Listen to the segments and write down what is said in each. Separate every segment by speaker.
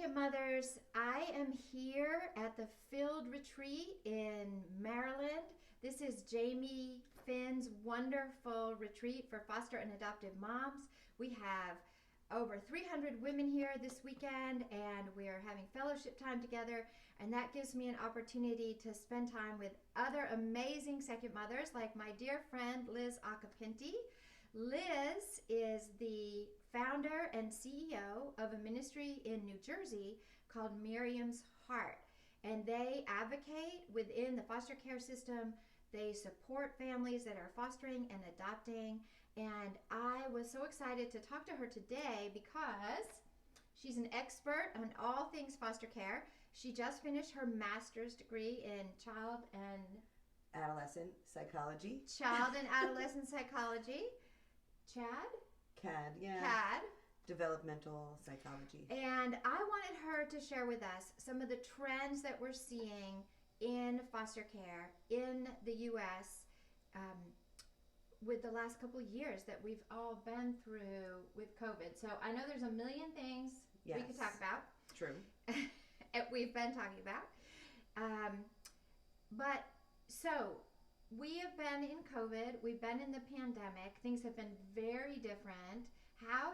Speaker 1: Second Mothers, I am here at the Field Retreat in Maryland. This is Jamie Finn's wonderful retreat for foster and adoptive moms. We have over 300 women here this weekend, and we're having fellowship time together, and that gives me an opportunity to spend time with other amazing second mothers like my dear friend Liz Occipinti. Liz is the founder and CEO of a ministry in New Jersey called Miriam's Heart, and they advocate within the foster care system. They support families that are fostering and adopting, and I was so excited to talk to her today because she's an expert on all things foster care. She just finished her master's degree in child and
Speaker 2: adolescent psychology.
Speaker 1: Chad?
Speaker 2: CAD, yeah.
Speaker 1: CAD.
Speaker 2: Developmental psychology.
Speaker 1: And I wanted her to share with us some of the trends that we're seeing in foster care in the U.S. With the last couple of years that we've all been through with COVID. So I know there's a million things we could talk about.
Speaker 2: True.
Speaker 1: We've been talking about. But so we have been in COVID. We've been in the pandemic. Things have been very different. How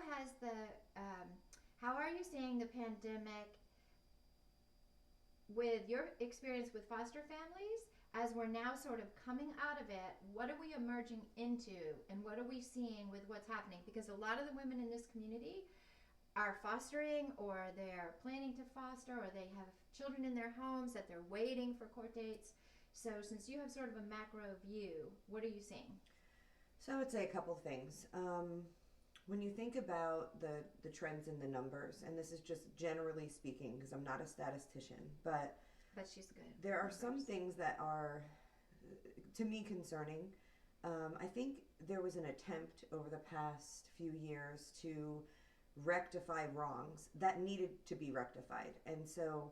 Speaker 1: are you seeing the pandemic with your experience with foster families as we're now sort of coming out of it? What are we emerging into, and what are we seeing with what's happening? Because a lot of the women in this community are fostering, or they're planning to foster, or they have children in their homes that they're waiting for court dates. So since you have sort of a macro view, what are you seeing?
Speaker 2: So I would say a couple things. When you think about the trends in the numbers, and this is just generally speaking because I'm not a statistician, but
Speaker 1: she's good.
Speaker 2: There are some things that are, to me, concerning. I think there was an attempt over the past few years to rectify wrongs that needed to be rectified. And so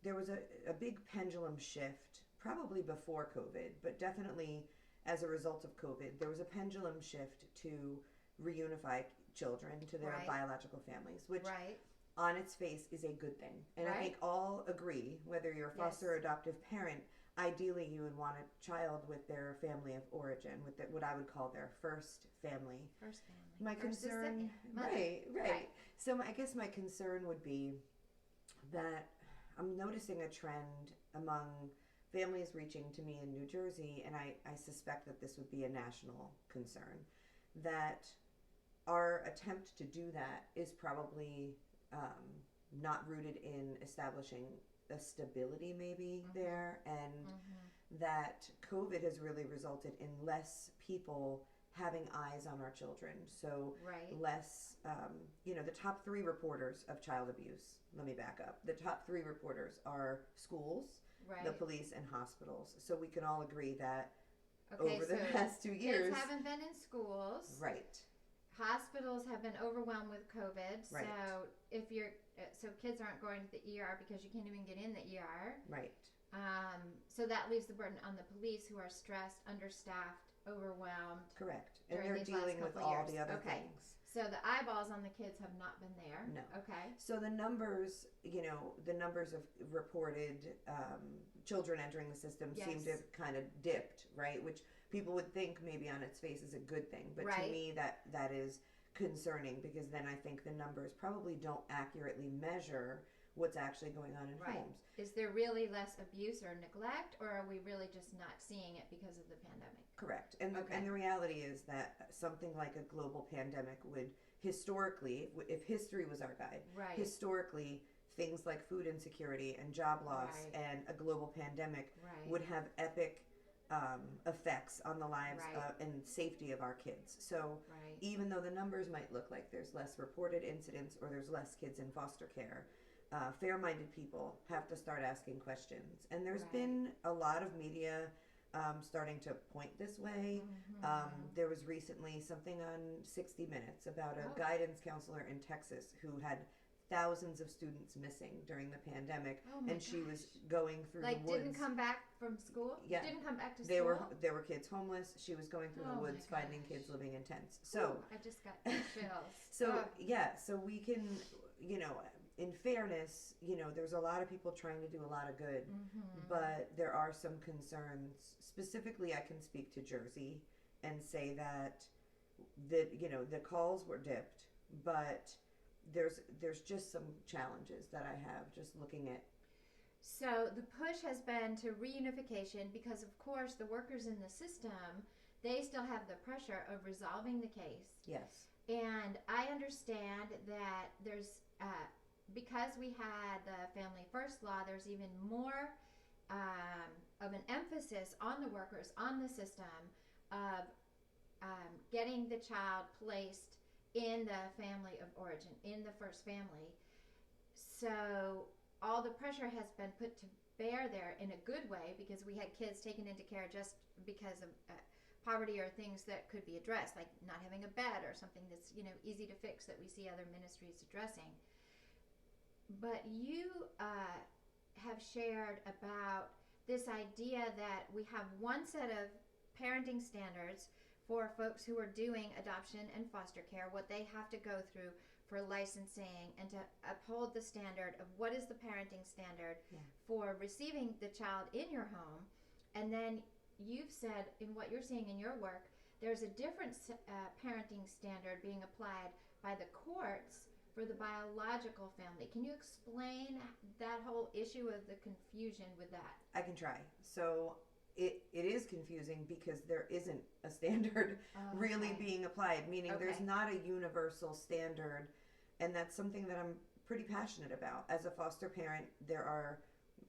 Speaker 2: there was a big pendulum shift, probably before COVID, but definitely as a result of COVID, there was a pendulum shift to reunify children to their biological families, which on its face is a good thing. And I think all agree, whether you're a foster or adoptive parent, ideally you would want a child with their family of origin, with what I would call their first family. My concern, right. So I guess my concern would be that I'm noticing a trend among families reaching to me in New Jersey, and I suspect that this would be a national concern, that our attempt to do that is probably not rooted in establishing a stability maybe there, and that COVID has really resulted in less people having eyes on our children. So less, the top 3 reporters of child abuse, let me back up. The top 3 reporters are schools, the police, and hospitals. So we can all agree that over the past 2 years.
Speaker 1: Kids haven't been in schools.
Speaker 2: Right.
Speaker 1: Hospitals have been overwhelmed with COVID.
Speaker 2: Right.
Speaker 1: So kids aren't going to the ER because you can't even get in the ER.
Speaker 2: Right.
Speaker 1: So that leaves the burden on the police, who are stressed, understaffed, overwhelmed.
Speaker 2: Correct. And they're dealing with all the other things.
Speaker 1: So the eyeballs on the kids have not been there.
Speaker 2: No.
Speaker 1: Okay.
Speaker 2: So the numbers, the numbers of reported children entering the system seem to have kind of dipped, right? Which people would think maybe on its face is a good thing. But to me, that is concerning, because then I think the numbers probably don't accurately measure what's actually going on in homes.
Speaker 1: Is there really less abuse or neglect, or are we really just not seeing it because of the pandemic?
Speaker 2: Correct. And the reality is that something like a global pandemic would historically, if history was our guide, historically things like food insecurity and job loss and a global pandemic would have epic effects on the lives and safety of our kids. So even though the numbers might look like there's less reported incidents or there's less kids in foster care, fair-minded people have to start asking questions. And there's been a lot of media starting to point this way. There was recently something on 60 Minutes about a guidance counselor in Texas who had thousands of students missing during the pandemic,
Speaker 1: Oh my
Speaker 2: and she
Speaker 1: gosh.
Speaker 2: was going through
Speaker 1: Like,
Speaker 2: the woods.
Speaker 1: didn't come back from school?
Speaker 2: Yeah.
Speaker 1: Didn't come back to
Speaker 2: There
Speaker 1: school?
Speaker 2: were kids homeless. She was going through
Speaker 1: Oh
Speaker 2: the
Speaker 1: my
Speaker 2: woods finding
Speaker 1: gosh.
Speaker 2: kids living in tents. So
Speaker 1: Ooh, I just got chills.
Speaker 2: so
Speaker 1: Ugh.
Speaker 2: yeah, so we can, you know, in fairness, you know, there's a lot of people trying to do a lot of good, but there are some concerns. Specifically, I can speak to Jersey and say that you know, the calls were dipped, but there's just some challenges that I have just looking at.
Speaker 1: So the push has been to reunification because, of course, the workers in the system, they still have the pressure of resolving the case.
Speaker 2: Yes.
Speaker 1: And I understand that there's, because we had the Family First Law, there's even more of an emphasis on the workers, on the system, of getting the child placed in the family of origin, in the first family. So all the pressure has been put to bear there in a good way, because we had kids taken into care just because of poverty or things that could be addressed, like not having a bed or something that's, you know, easy to fix that we see other ministries addressing. But you have shared about this idea that we have one set of parenting standards for folks who are doing adoption and foster care, what they have to go through for licensing, and to uphold the standard of what is the parenting standard for receiving the child in your home. And then you've said, in what you're seeing in your work, there's a different parenting standard being applied by the courts for the biological family. Can you explain that whole issue of the confusion with that?
Speaker 2: I can try. So it is confusing because there isn't a standard really being applied, meaning there's not a universal standard, and that's something that I'm pretty passionate about. As a foster parent, there are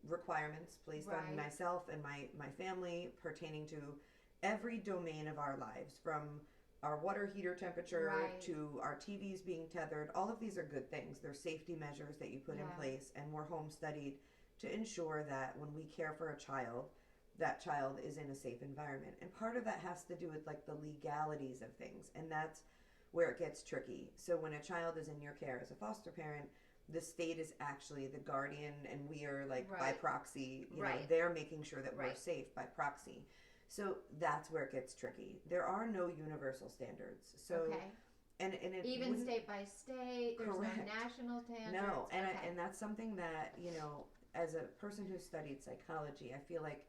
Speaker 2: requirements placed on myself and my family pertaining to every domain of our lives, from our water heater temperature to our TVs being tethered. All of these are good things. They're safety measures that you put in place, and we're home studied to ensure that when we care for a child, that child is in a safe environment. And part of that has to do with like the legalities of things, and that's where it gets tricky. So when a child is in your care as a foster parent, the state is actually the guardian, and we are like by proxy, you know, they're making sure that we're safe by proxy. So that's where it gets tricky. There are no universal standards. So and it
Speaker 1: even state by state, there's no national standards.
Speaker 2: No, and that's something that, you know, as a person who studied psychology, I feel like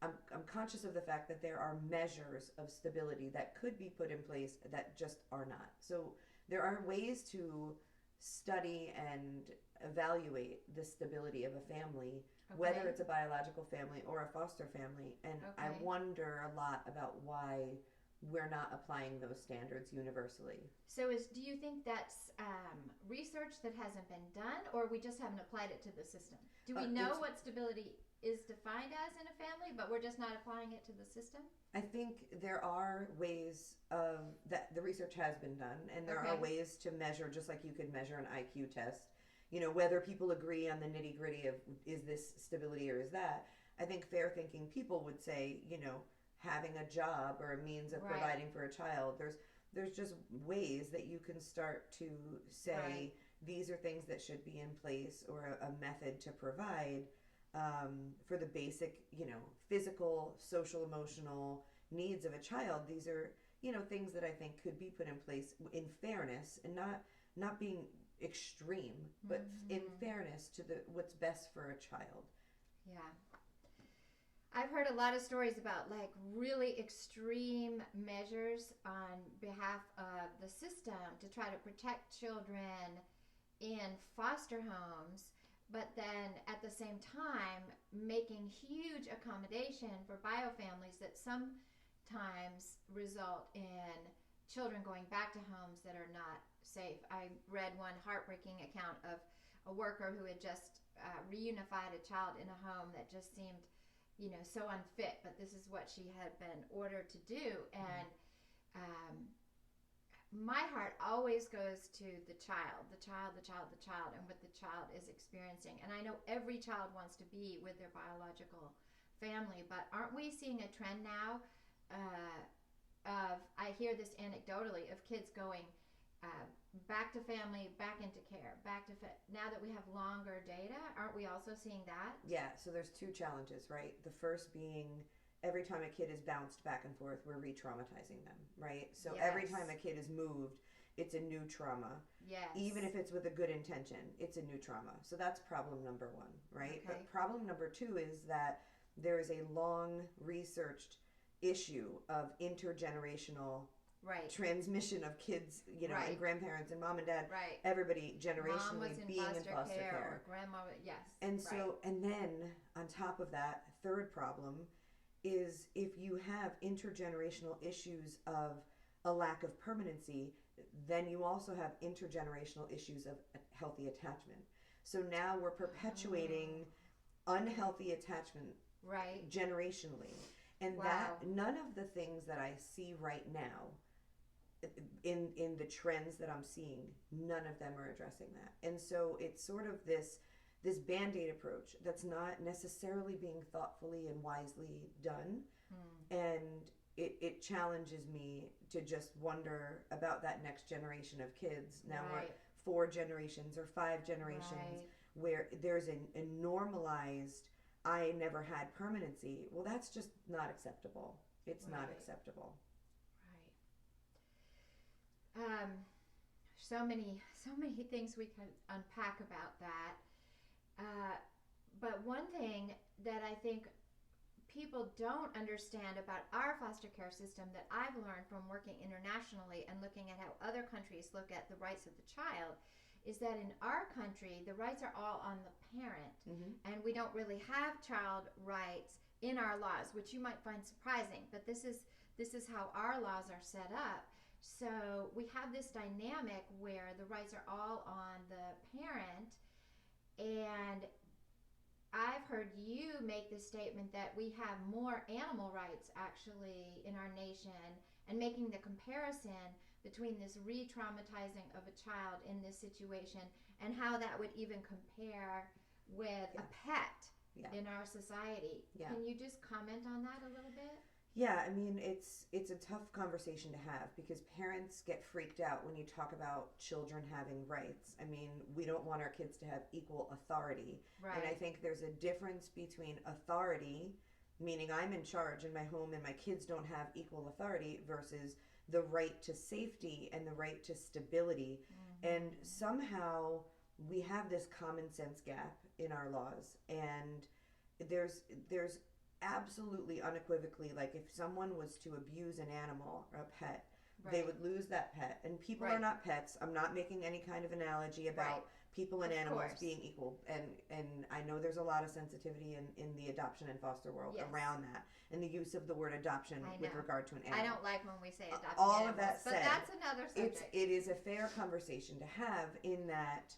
Speaker 2: I'm conscious of the fact that there are measures of stability that could be put in place that just are not. So there are ways to study and evaluate the stability of a family, whether it's a biological family or a foster family. And I wonder a lot about why we're not applying those standards universally.
Speaker 1: So do you think that's research that hasn't been done, or we just haven't applied it to the system? Do we know what stability is defined as in a family, but we're just not applying it to the system?
Speaker 2: I think there are ways that the research has been done, and there are ways to measure, just like you could measure an IQ test, you know, whether people agree on the nitty gritty of is this stability or is that. I think fair thinking people would say, you know, having a job or a means of providing for a child, there's just ways that you can start to say these are things that should be in place, or a method to provide for the basic, you know, physical, social, emotional needs of a child. These are, you know, things that I think could be put in place in fairness, and not being extreme, but in fairness to what's best for a child.
Speaker 1: Yeah. I've heard a lot of stories about like really extreme measures on behalf of the system to try to protect children in foster homes, but then at the same time making huge accommodation for biofamilies that sometimes result in children going back to homes that are not safe. I read one heartbreaking account of a worker who had just reunified a child in a home that just seemed, you know, so unfit, but this is what she had been ordered to do. And my heart always goes to the child, and what the child is experiencing. And I know every child wants to be with their biological family, but aren't we seeing a trend now I hear this anecdotally, of kids going back to family, back into care, now that we have longer data, aren't we also seeing that?
Speaker 2: Yeah, so there's two challenges, right? The first being every time a kid is bounced back and forth, we're re-traumatizing them, right? So every time a kid is moved, it's a new trauma.
Speaker 1: Yes.
Speaker 2: Even if it's with a good intention, it's a new trauma. So that's problem number one, right?
Speaker 1: Okay.
Speaker 2: But problem number two is that there is a long researched issue of intergenerational transmission of kids, and grandparents and mom and dad, everybody generationally being in foster care.
Speaker 1: Or grandma, yes.
Speaker 2: And so, and then on top of that, third problem is if you have intergenerational issues of a lack of permanency, then you also have intergenerational issues of healthy attachment. So now we're perpetuating unhealthy attachment generationally. And that none of the things that I see right now in the trends that I'm seeing, none of them are addressing that. And so it's sort of this Band-Aid approach that's not necessarily being thoughtfully and wisely done. And it challenges me to just wonder about that next generation of kids. Now we're 4 generations or 5 generations where there's a normalized, I never had permanency. Well, that's just not acceptable. It's not acceptable.
Speaker 1: So many things we could unpack about that. But one thing that I think people don't understand about our foster care system that I've learned from working internationally and looking at how other countries look at the rights of the child is that in our country, the rights are all on the parent. And we don't really have child rights in our laws, which you might find surprising. But this is how our laws are set up. So we have this dynamic where the rights are all on the parent. And I've heard you make the statement that we have more animal rights actually in our nation, and making the comparison between this re-traumatizing of a child in this situation and how that would even compare with a pet in our society. Can you just comment on that a little bit?
Speaker 2: Yeah, I mean, it's a tough conversation to have because parents get freaked out when you talk about children having rights. I mean, we don't want our kids to have equal authority. And I think there's a difference between authority, meaning I'm in charge in my home and my kids don't have equal authority, versus the right to safety and the right to stability. And somehow we have this common sense gap in our laws. And there's absolutely unequivocally, like if someone was to abuse an animal or a pet, they would lose that pet. And people are not pets. I'm not making any kind of analogy about people and animals being equal. And I know there's a lot of sensitivity in the adoption and foster world around that, and the use of the word adoption with regard to an animal.
Speaker 1: I don't like when we say adoption
Speaker 2: all
Speaker 1: animals,
Speaker 2: of that said,
Speaker 1: but that's another subject.
Speaker 2: It is a fair conversation to have, in that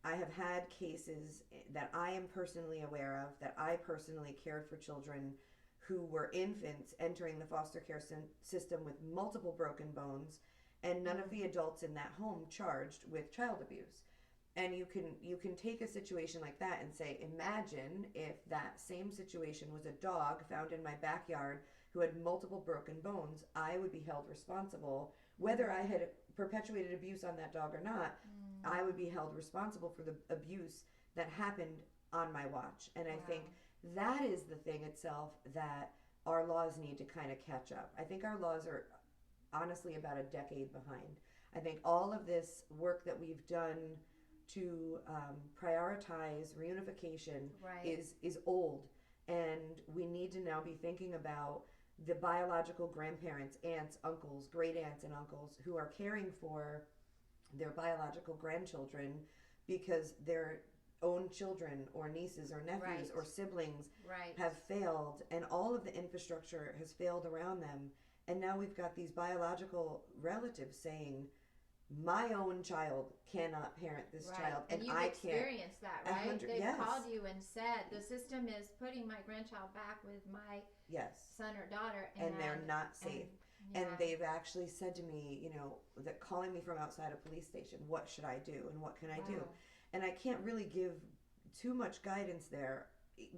Speaker 2: I have had cases that I am personally aware of, that I personally cared for children who were infants entering the foster care system with multiple broken bones, and none of the adults in that home charged with child abuse. And you can take a situation like that and say, imagine if that same situation was a dog found in my backyard who had multiple broken bones. I would be held responsible, whether I had perpetuated abuse on that dog or not. I would be held responsible for the abuse that happened on my watch. And I think that is the thing itself that our laws need to kind of catch up. I think our laws are honestly about a decade behind. I think all of this work that we've done to prioritize reunification is old, and we need to now be thinking about the biological grandparents, aunts, uncles, great aunts and uncles who are caring for their biological grandchildren because their own children or nieces or nephews or siblings have failed, and all of the infrastructure has failed around them. And now we've got these biological relatives saying, my own child cannot parent this child, and
Speaker 1: you've
Speaker 2: I
Speaker 1: experienced that, right? They've
Speaker 2: yes.
Speaker 1: called you and said, the system is putting my grandchild back with my son or daughter,
Speaker 2: and they're not safe. And they've actually said to me, that calling me from outside a police station, what should I do and what can I do? And I can't really give too much guidance there,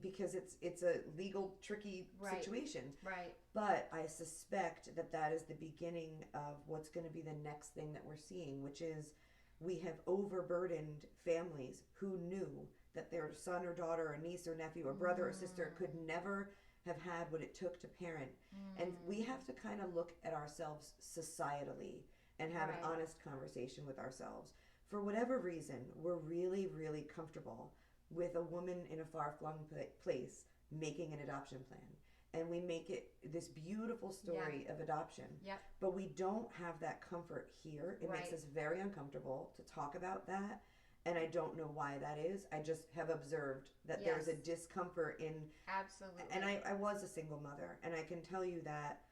Speaker 2: because it's a legal tricky
Speaker 1: Right.
Speaker 2: situation.
Speaker 1: Right.
Speaker 2: But I suspect that that is the beginning of what's going to be the next thing that we're seeing, which is we have overburdened families who knew that their son or daughter or niece or nephew or brother or sister could never have had what it took to parent. And we have to kind of look at ourselves societally and have an
Speaker 1: Right.
Speaker 2: honest conversation with ourselves. For whatever reason, we're really, really comfortable with a woman in a far-flung place making an adoption plan. And we make it this beautiful story of adoption.
Speaker 1: Yep.
Speaker 2: But we don't have that comfort here. It makes
Speaker 1: Right.
Speaker 2: us very uncomfortable to talk about that. And I don't know why that is. I just have observed that there's a
Speaker 1: Yes.
Speaker 2: discomfort in.
Speaker 1: Absolutely.
Speaker 2: And I was a single mother, and I can tell you that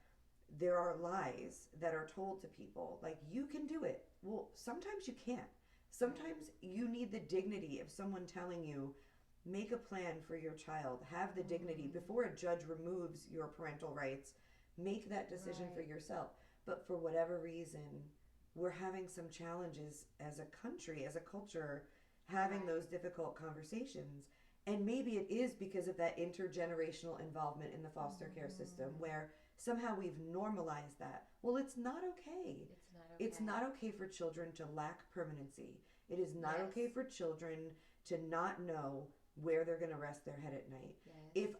Speaker 2: there are lies that are told to people, like, you can do it. Well, sometimes you can't. Sometimes you need the dignity of someone telling you, make a plan for your child, have the dignity before a judge removes your parental rights, make that decision for
Speaker 1: Right.
Speaker 2: yourself. But for whatever reason, we're having some challenges as a country, as a culture, having
Speaker 1: Right.
Speaker 2: those difficult conversations. And maybe it is because of that intergenerational involvement in the foster care system, where somehow we've normalized that. Well, it's not okay.
Speaker 1: It's not okay.
Speaker 2: It's not okay for children to lack permanency. It is not
Speaker 1: Yes.
Speaker 2: okay for children to not know where they're going to rest their head at night.
Speaker 1: Yes.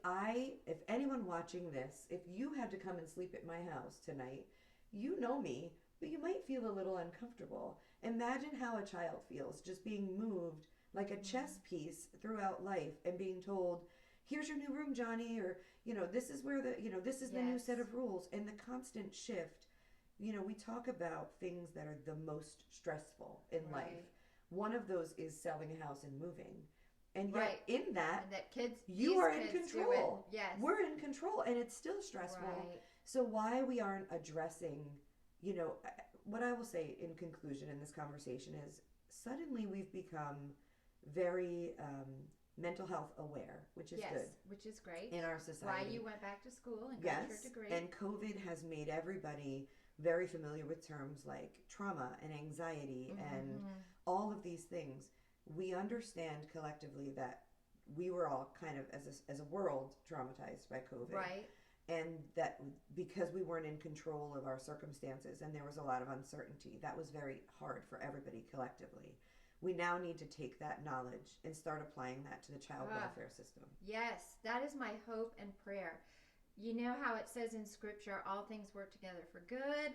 Speaker 2: If anyone watching this, if you had to come and sleep at my house tonight, you know me, but you might feel a little uncomfortable. Imagine how a child feels just being moved like a chess piece throughout life and being told, here's your new room, Johnny, or, this is where this is the new set
Speaker 1: Yes.
Speaker 2: of rules. And the constant shift, we talk about things that are the most stressful in life.
Speaker 1: Right.
Speaker 2: One of those is selling a house and moving. And yet
Speaker 1: Right.
Speaker 2: in that,
Speaker 1: And that kids.
Speaker 2: you
Speaker 1: these
Speaker 2: are in
Speaker 1: kids do
Speaker 2: control.
Speaker 1: it. Yes.
Speaker 2: We're in control, and it's still stressful.
Speaker 1: Right.
Speaker 2: So why we aren't addressing, what I will say in conclusion in this conversation is suddenly we've become very mental health aware, which is
Speaker 1: Yes.
Speaker 2: good
Speaker 1: Which is great.
Speaker 2: in our
Speaker 1: Why
Speaker 2: society.
Speaker 1: you went back to school and got your
Speaker 2: Yes,
Speaker 1: degree.
Speaker 2: and COVID has made everybody very familiar with terms like trauma and anxiety and all of these things. We understand collectively that we were all kind of, as a world, traumatized by COVID.
Speaker 1: Right.
Speaker 2: And that because we weren't in control of our circumstances and there was a lot of uncertainty, that was very hard for everybody collectively. We now need to take that knowledge and start applying that to the child welfare system.
Speaker 1: Yes, that is my hope and prayer. You know how it says in scripture, all things work together for good.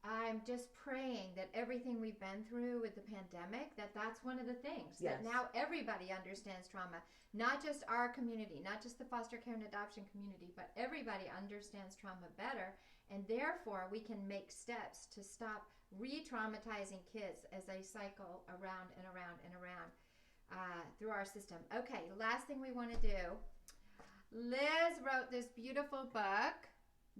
Speaker 1: I'm just praying that everything we've been through with the pandemic, that's one of the things.
Speaker 2: Yes.
Speaker 1: That now everybody understands trauma. Not just our community, not just the foster care and adoption community, but everybody understands trauma better. And therefore, we can make steps to stop re-traumatizing kids as they cycle around and around and around through our system. Okay, last thing we want to do. Liz wrote this beautiful book,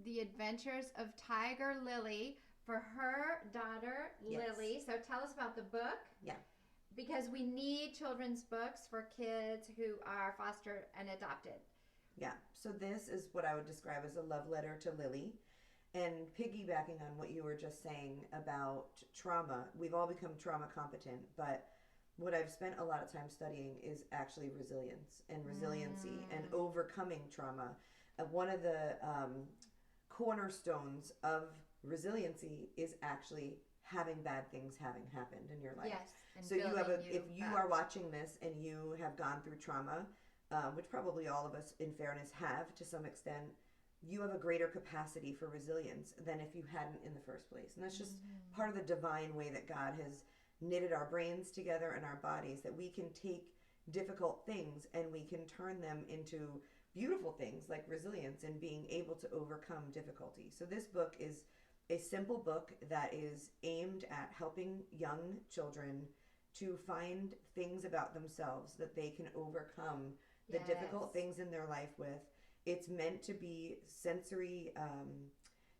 Speaker 1: The Adventures of Tiger Lily, for her daughter,
Speaker 2: Yes.
Speaker 1: Lily. So tell us about the book.
Speaker 2: Yeah.
Speaker 1: Because we need children's books for kids who are foster and adopted.
Speaker 2: Yeah. So this is what I would describe as a love letter to Lily. And piggybacking on what you were just saying about trauma, we've all become trauma competent, but what I've spent a lot of time studying is actually resilience and resiliency and overcoming trauma. One of the cornerstones of resiliency is actually having bad things having happened in your life.
Speaker 1: Yes. And
Speaker 2: So you have
Speaker 1: building
Speaker 2: if you
Speaker 1: up.
Speaker 2: are watching this and you have gone through trauma, which probably all of us in fairness have to some extent, you have a greater capacity for resilience than if you hadn't in the first place. And that's just part of the divine way that God has knitted our brains together and our bodies, that we can take difficult things and we can turn them into beautiful things like resilience and being able to overcome difficulty. So this book is a simple book that is aimed at helping young children to find things about themselves that they can overcome the difficult things in their life with. It's meant to be sensory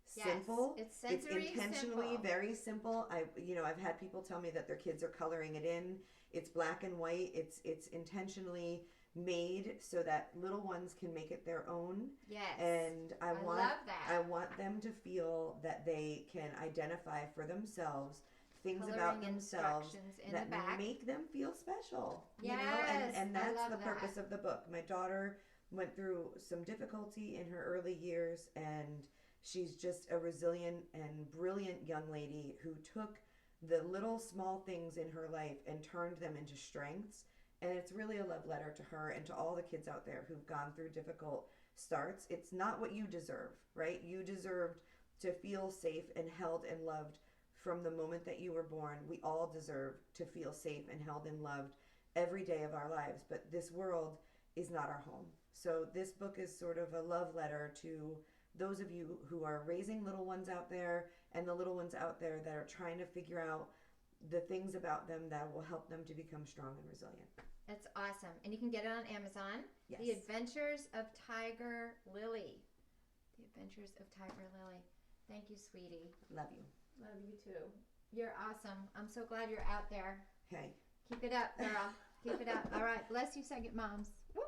Speaker 2: simple.
Speaker 1: Yes, it's sensory
Speaker 2: intentionally
Speaker 1: simple.
Speaker 2: very simple. I've had people tell me that their kids are coloring it in. It's black and white. It's intentionally made so that little ones can make it their own.
Speaker 1: Yes.
Speaker 2: And I
Speaker 1: love that.
Speaker 2: I want them to feel that they can identify for themselves things
Speaker 1: Coloring
Speaker 2: about themselves
Speaker 1: instructions in
Speaker 2: that
Speaker 1: the back.
Speaker 2: make them feel special. You know,
Speaker 1: Yes,
Speaker 2: and
Speaker 1: I
Speaker 2: that's
Speaker 1: love
Speaker 2: the
Speaker 1: that.
Speaker 2: purpose of the book. My daughter went through some difficulty in her early years, and she's just a resilient and brilliant young lady who took the little small things in her life and turned them into strengths. And it's really a love letter to her and to all the kids out there who've gone through difficult starts. It's not what you deserve, right? You deserved to feel safe and held and loved from the moment that you were born. We all deserve to feel safe and held and loved every day of our lives, but this world is not our home. So this book is sort of a love letter to those of you who are raising little ones out there and the little ones out there that are trying to figure out the things about them that will help them to become strong and resilient.
Speaker 1: That's awesome. And you can get it on Amazon.
Speaker 2: Yes.
Speaker 1: The Adventures of Tiger Lily. The Adventures of Tiger Lily. Thank you, sweetie.
Speaker 2: Love you.
Speaker 1: Love you too. You're awesome. I'm so glad you're out there.
Speaker 2: Hey.
Speaker 1: Keep it up, girl. Keep it up. All right. Bless you, second moms. Woo.